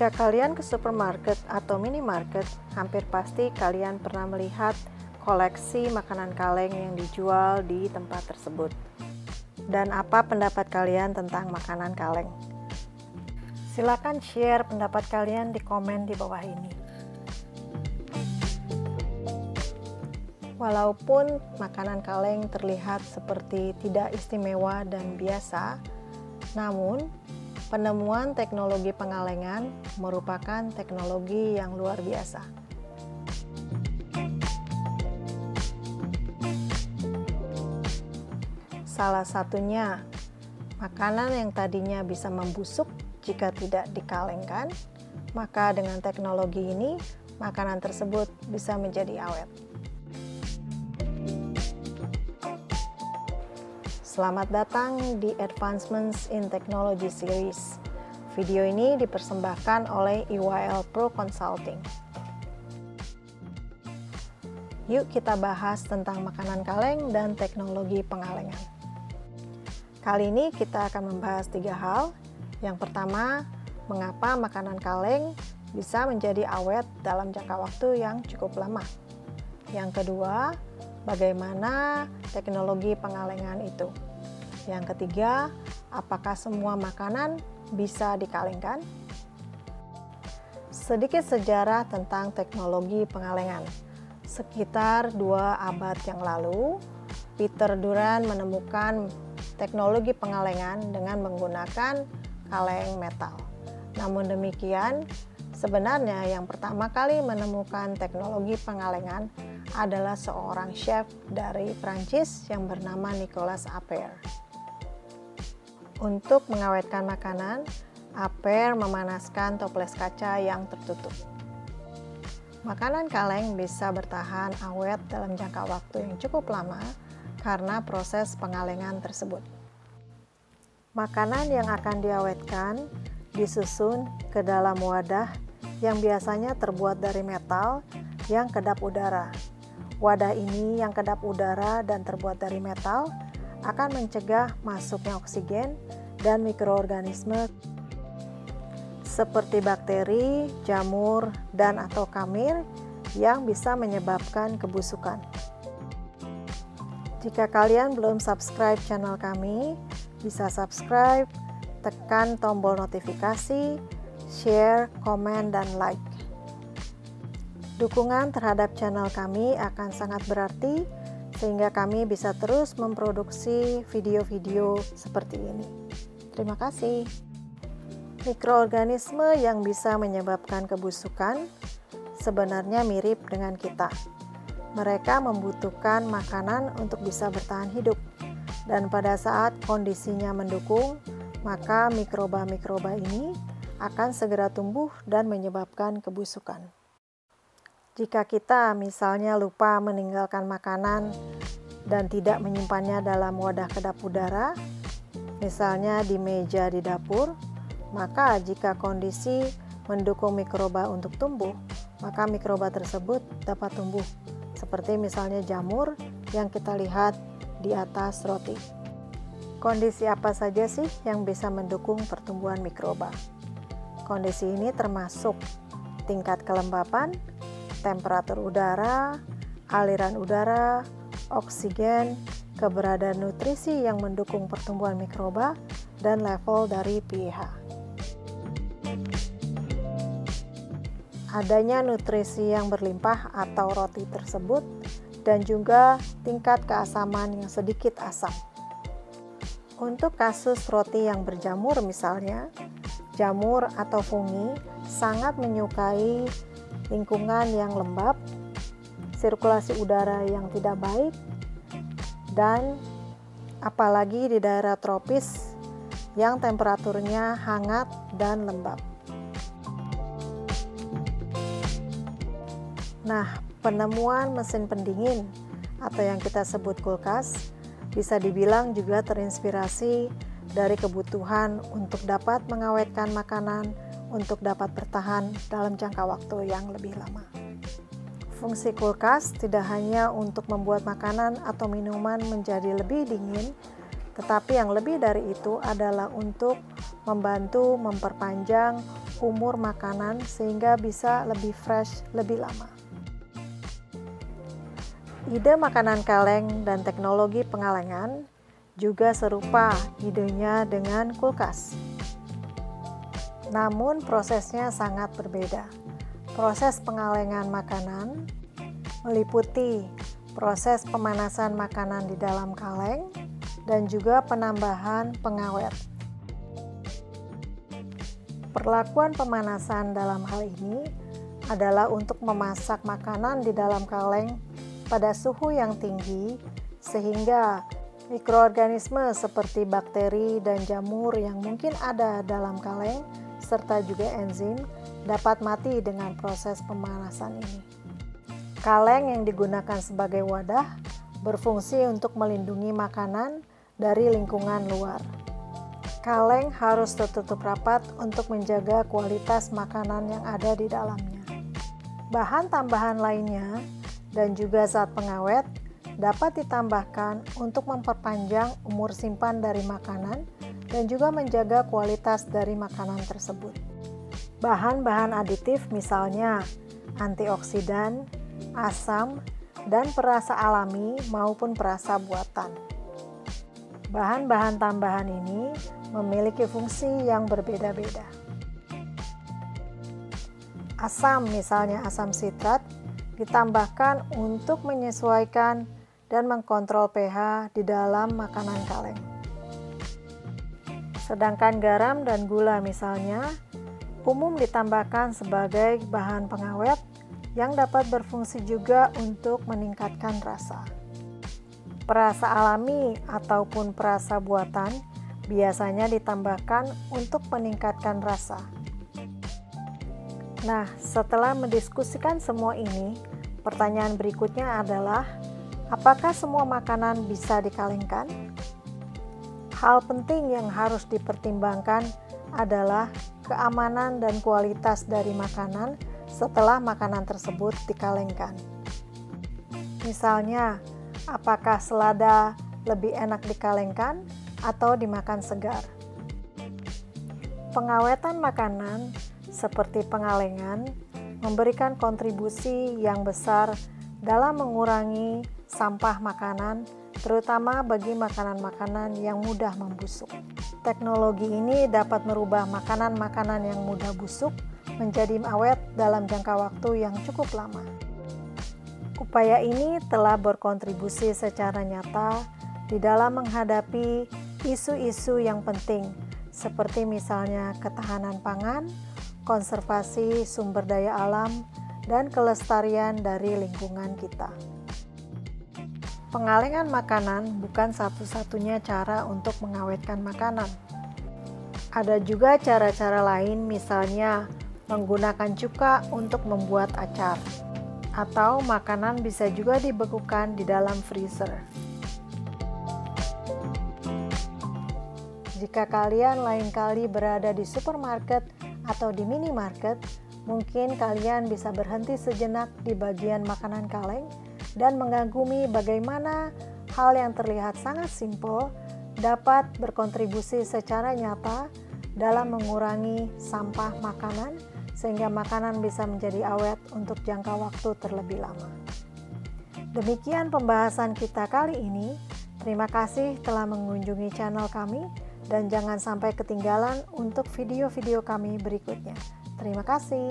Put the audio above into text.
Jika kalian ke supermarket atau minimarket, hampir pasti kalian pernah melihat koleksi makanan kaleng yang dijual di tempat tersebut. Dan apa pendapat kalian tentang makanan kaleng? Silakan share pendapat kalian di komen di bawah ini. Walaupun makanan kaleng terlihat seperti tidak istimewa dan biasa, namun penemuan teknologi pengalengan merupakan teknologi yang luar biasa. Salah satunya, makanan yang tadinya bisa membusuk jika tidak dikalengkan, maka dengan teknologi ini, makanan tersebut bisa menjadi awet. Selamat datang di Advancements in Technology Series. Video ini dipersembahkan oleh EYL Pro Consulting. Yuk kita bahas tentang makanan kaleng dan teknologi pengalengan. Kali ini kita akan membahas 3 hal. Yang pertama, mengapa makanan kaleng bisa menjadi awet dalam jangka waktu yang cukup lama. Yang kedua, bagaimana teknologi pengalengan itu. Yang ketiga, apakah semua makanan bisa dikalengkan? Sedikit sejarah tentang teknologi pengalengan. Sekitar 2 abad yang lalu, Peter Duran menemukan teknologi pengalengan dengan menggunakan kaleng metal. Namun demikian, sebenarnya yang pertama kali menemukan teknologi pengalengan adalah seorang chef dari Prancis yang bernama Nicolas Appert. Untuk mengawetkan makanan, Appert memanaskan toples kaca yang tertutup. Makanan kaleng bisa bertahan awet dalam jangka waktu yang cukup lama karena proses pengalengan tersebut. Makanan yang akan diawetkan disusun ke dalam wadah yang biasanya terbuat dari metal yang kedap udara. Wadah ini yang kedap udara dan terbuat dari metal akan mencegah masuknya oksigen dan mikroorganisme seperti bakteri, jamur, dan atau kamir yang bisa menyebabkan kebusukan. Jika kalian belum subscribe channel kami, bisa subscribe, tekan tombol notifikasi, share, komen, dan like. Dukungan terhadap channel kami akan sangat berarti sehingga kami bisa terus memproduksi video-video seperti ini. Terima kasih. Mikroorganisme yang bisa menyebabkan kebusukan sebenarnya mirip dengan kita. Mereka membutuhkan makanan untuk bisa bertahan hidup. Dan pada saat kondisinya mendukung, maka mikroba-mikroba ini akan segera tumbuh dan menyebabkan kebusukan. Jika kita misalnya lupa meninggalkan makanan dan tidak menyimpannya dalam wadah kedap udara, misalnya di meja di dapur, maka jika kondisi mendukung mikroba untuk tumbuh, maka mikroba tersebut dapat tumbuh, seperti misalnya jamur yang kita lihat di atas roti. Kondisi apa saja sih yang bisa mendukung pertumbuhan mikroba? Kondisi ini termasuk tingkat kelembapan, temperatur udara, aliran udara, oksigen, keberadaan nutrisi yang mendukung pertumbuhan mikroba, dan level dari pH. Adanya nutrisi yang berlimpah atau roti tersebut, dan juga tingkat keasaman yang sedikit asam. Untuk kasus roti yang berjamur misalnya, jamur atau fungi sangat menyukai lingkungan yang lembab, sirkulasi udara yang tidak baik, dan apalagi di daerah tropis yang temperaturnya hangat dan lembab. Nah, penemuan mesin pendingin atau yang kita sebut kulkas bisa dibilang juga terinspirasi dari kebutuhan untuk dapat mengawetkan makanan untuk dapat bertahan dalam jangka waktu yang lebih lama. Fungsi kulkas tidak hanya untuk membuat makanan atau minuman menjadi lebih dingin, tetapi yang lebih dari itu adalah untuk membantu memperpanjang umur makanan sehingga bisa lebih fresh lebih lama. Ide makanan kaleng dan teknologi pengalengan juga serupa idenya dengan kulkas. Namun prosesnya sangat berbeda. Proses pengalengan makanan meliputi proses pemanasan makanan di dalam kaleng dan juga penambahan pengawet. Perlakuan pemanasan dalam hal ini adalah untuk memasak makanan di dalam kaleng pada suhu yang tinggi sehingga mikroorganisme seperti bakteri dan jamur yang mungkin ada dalam kaleng serta juga enzim dapat mati dengan proses pemanasan ini. Kaleng yang digunakan sebagai wadah berfungsi untuk melindungi makanan dari lingkungan luar. Kaleng harus tertutup rapat untuk menjaga kualitas makanan yang ada di dalamnya. Bahan tambahan lainnya dan juga zat pengawet dapat ditambahkan untuk memperpanjang umur simpan dari makanan dan juga menjaga kualitas dari makanan tersebut. Bahan-bahan aditif misalnya antioksidan, asam, dan perasa alami maupun perasa buatan. Bahan-bahan tambahan ini memiliki fungsi yang berbeda-beda. Asam, misalnya asam sitrat, ditambahkan untuk menyesuaikan dan mengkontrol pH di dalam makanan kaleng. Sedangkan garam dan gula misalnya, umum ditambahkan sebagai bahan pengawet yang dapat berfungsi juga untuk meningkatkan rasa. Perasa alami ataupun perasa buatan biasanya ditambahkan untuk meningkatkan rasa. Nah, setelah mendiskusikan semua ini, pertanyaan berikutnya adalah, apakah semua makanan bisa dikalengkan? Hal penting yang harus dipertimbangkan adalah keamanan dan kualitas dari makanan setelah makanan tersebut dikalengkan. Misalnya, apakah selada lebih enak dikalengkan atau dimakan segar? Pengawetan makanan seperti pengalengan memberikan kontribusi yang besar dalam mengurangi sampah makanan, terutama bagi makanan-makanan yang mudah membusuk. Teknologi ini dapat merubah makanan-makanan yang mudah busuk menjadi awet dalam jangka waktu yang cukup lama. Upaya ini telah berkontribusi secara nyata di dalam menghadapi isu-isu yang penting, seperti misalnya ketahanan pangan, konservasi sumber daya alam, dan kelestarian dari lingkungan kita. Pengalengan makanan bukan satu-satunya cara untuk mengawetkan makanan. Ada juga cara-cara lain, misalnya menggunakan cuka untuk membuat acar, atau makanan bisa juga dibekukan di dalam freezer. Jika kalian lain kali berada di supermarket atau di minimarket, mungkin kalian bisa berhenti sejenak di bagian makanan kaleng dan mengagumi bagaimana hal yang terlihat sangat simpel dapat berkontribusi secara nyata dalam mengurangi sampah makanan sehingga makanan bisa menjadi awet untuk jangka waktu terlebih lama. Demikian pembahasan kita kali ini. Terima kasih telah mengunjungi channel kami dan jangan sampai ketinggalan untuk video-video kami berikutnya. Terima kasih.